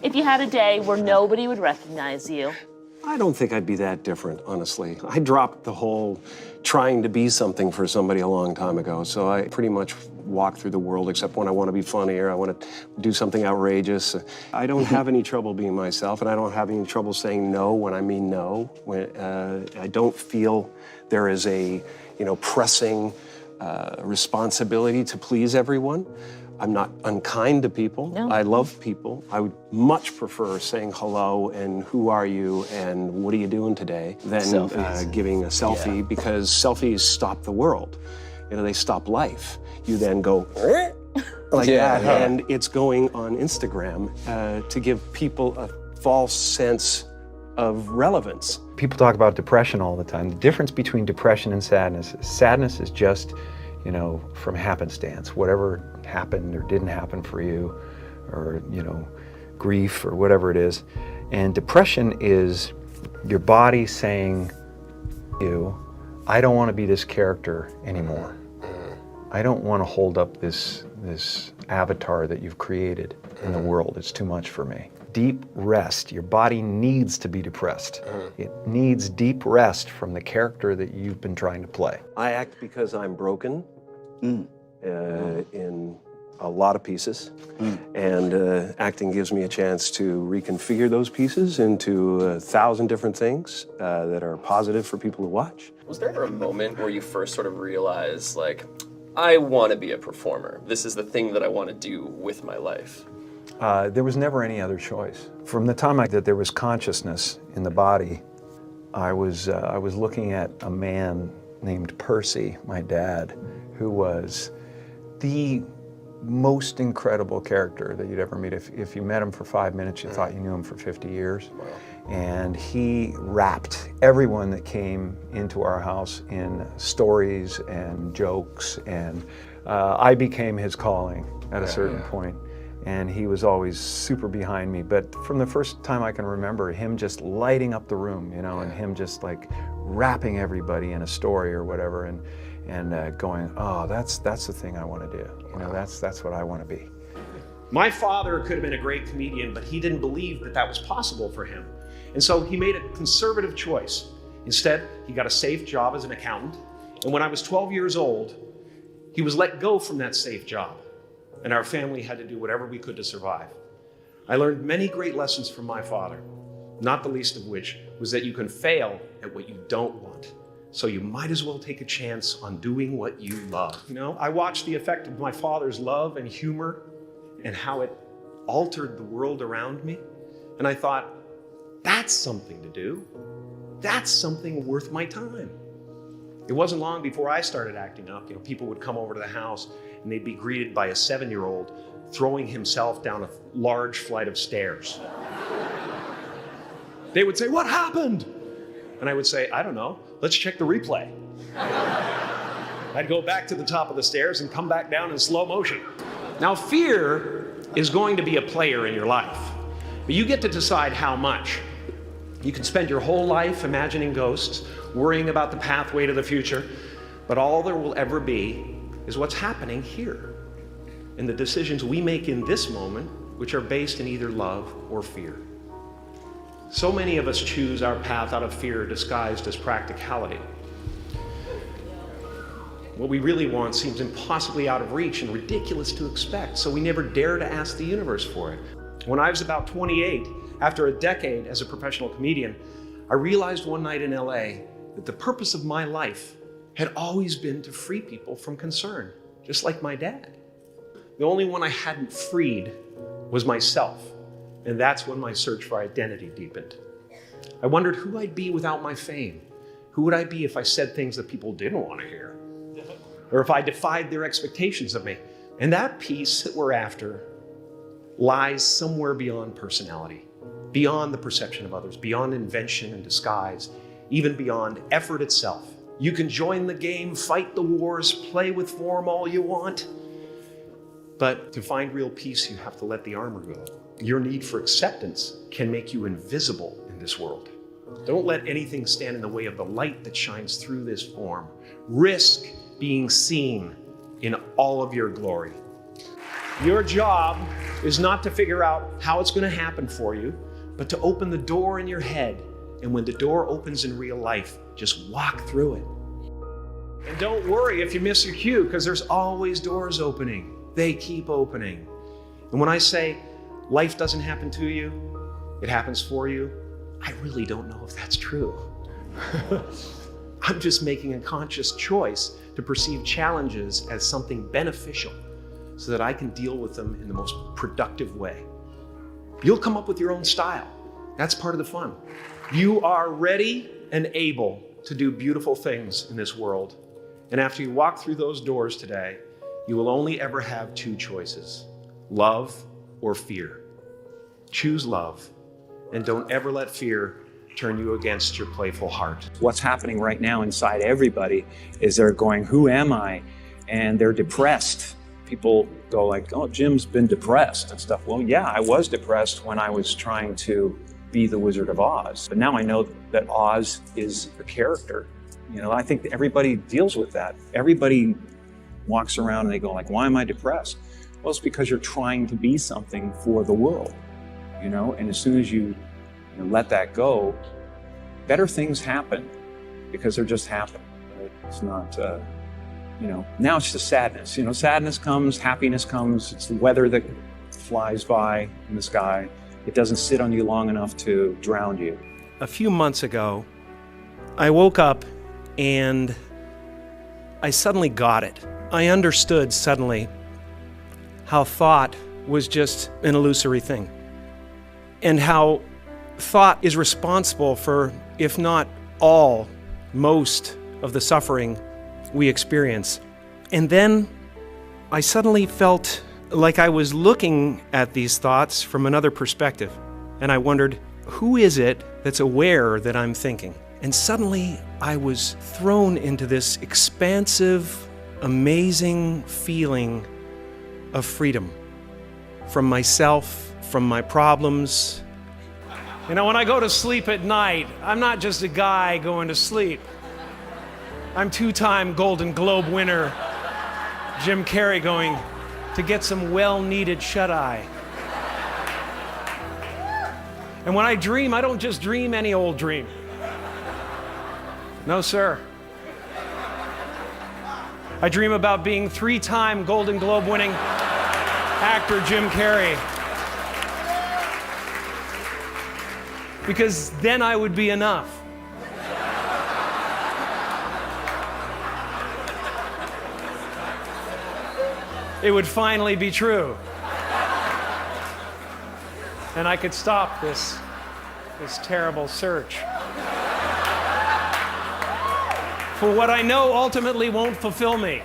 If you had a day where nobody would recognize you? I don't think I'd be that different, honestly. I dropped the whole trying to be something for somebody a long time ago, so I pretty much walk through the world except when I want to be funny or I want to do something outrageous. I don't have any trouble being myself, and I don't have any trouble saying no when I mean no. I don't feel there is a, pressing responsibility to please everyone. I'm not unkind to people. No. I love people. I would much prefer saying hello and who are you and what are you doing today than giving a selfie, because selfies stop the world. They stop life. You then go like that, and it's going on Instagram to give people a false sense of relevance. People talk about depression all the time. The difference between depression and sadness is just, from happenstance. Whatever happened or didn't happen for you, or, grief or whatever it is. And depression is your body saying, I don't want to be this character anymore. I don't want to hold up this avatar that you've created in the world. It's too much for me. Deep rest. Your body needs to be depressed. It needs deep rest from the character that you've been trying to play. I act because I'm broken in a lot of pieces, and acting gives me a chance to reconfigure those pieces into 1,000 different things that are positive for people to watch. Was there ever a moment where you first sort of realized, like, I want to be a performer. This is the thing that I want to do with my life? There was never any other choice. From the time that there was consciousness in the body, I was looking at a man named Percy, my dad, who was the most incredible character that you'd ever meet. If you met him for 5 minutes, you thought you knew him for 50 years. Wow. And he wrapped everyone that came into our house in stories and jokes, and I became his calling at a certain point. And he was always super behind me. But from the first time I can remember, him just lighting up the room, and him just like wrapping everybody in a story or whatever, and going, oh, that's the thing I want to do. That's what I want to be. My father could have been a great comedian, but he didn't believe that was possible for him. And so he made a conservative choice. Instead, he got a safe job as an accountant. And when I was 12 years old, he was let go from that safe job. And our family had to do whatever we could to survive. I learned many great lessons from my father, not the least of which was that you can fail at what you don't want. So you might as well take a chance on doing what you love. I watched the effect of my father's love and humor and how it altered the world around me. And I thought, that's something to do. That's something worth my time. It wasn't long before I started acting up. People would come over to the house and they'd be greeted by a 7-year-old throwing himself down a large flight of stairs. They would say, "What happened?" And I would say, "I don't know. Let's check the replay." I'd go back to the top of the stairs and come back down in slow motion. Now, fear is going to be a player in your life, but you get to decide how much. You can spend your whole life imagining ghosts, worrying about the pathway to the future, but all there will ever be is what's happening here, and the decisions we make in this moment, which are based in either love or fear. So many of us choose our path out of fear disguised as practicality. What we really want seems impossibly out of reach and ridiculous to expect, so we never dare to ask the universe for it. When I was about 28, after a decade as a professional comedian, I realized one night in LA that the purpose of my life had always been to free people from concern, just like my dad. The only one I hadn't freed was myself, and that's when my search for identity deepened. I wondered who I'd be without my fame. Who would I be if I said things that people didn't want to hear? Or if I defied their expectations of me? And that piece that we're after lies somewhere beyond personality, beyond the perception of others, beyond invention and disguise, even beyond effort itself. You can join the game, fight the wars, play with form all you want. But to find real peace, you have to let the armor go. Your need for acceptance can make you invisible in this world. Don't let anything stand in the way of the light that shines through this form. Risk being seen in all of your glory. Your job is not to figure out how it's going to happen for you, but to open the door in your head. And when the door opens in real life, just walk through it. And don't worry if you miss your cue, because there's always doors opening. They keep opening. And when I say life doesn't happen to you, it happens for you, I really don't know if that's true. I'm just making a conscious choice to perceive challenges as something beneficial so that I can deal with them in the most productive way. You'll come up with your own style. That's part of the fun. You are ready and able to do beautiful things in this world. And after you walk through those doors today, you will only ever have two choices: love or fear. Choose love, and don't ever let fear turn you against your playful heart. What's happening right now inside everybody is they're going, who am I? And they're depressed. People go like, oh, Jim's been depressed and stuff. Well, yeah, I was depressed when I was trying to be the Wizard of Oz. But now I know that Oz is a character. You know, I think everybody deals with that. Everybody walks around and they go like, why am I depressed? Well, it's because you're trying to be something for the world, you know? And as soon as you let that go, better things happen because they're just happening. Right? It's not, now it's just sadness. Sadness comes, happiness comes. It's the weather that flies by in the sky. It doesn't sit on you long enough to drown you. A few months ago, I woke up and I suddenly got it. I understood suddenly how thought was just an illusory thing, and how thought is responsible for, if not all, most of the suffering we experience. And then I suddenly felt like I was looking at these thoughts from another perspective. And I wondered, who is it that's aware that I'm thinking? And suddenly I was thrown into this expansive, amazing feeling of freedom from myself, from my problems. When I go to sleep at night, I'm not just a guy going to sleep. I'm two-time Golden Globe winner Jim Carrey going to get some well-needed shut-eye. And when I dream, I don't just dream any old dream. No, sir. I dream about being three-time Golden Globe winning actor Jim Carrey. Because then I would be enough. It would finally be true. And I could stop this terrible search for what I know ultimately won't fulfill me.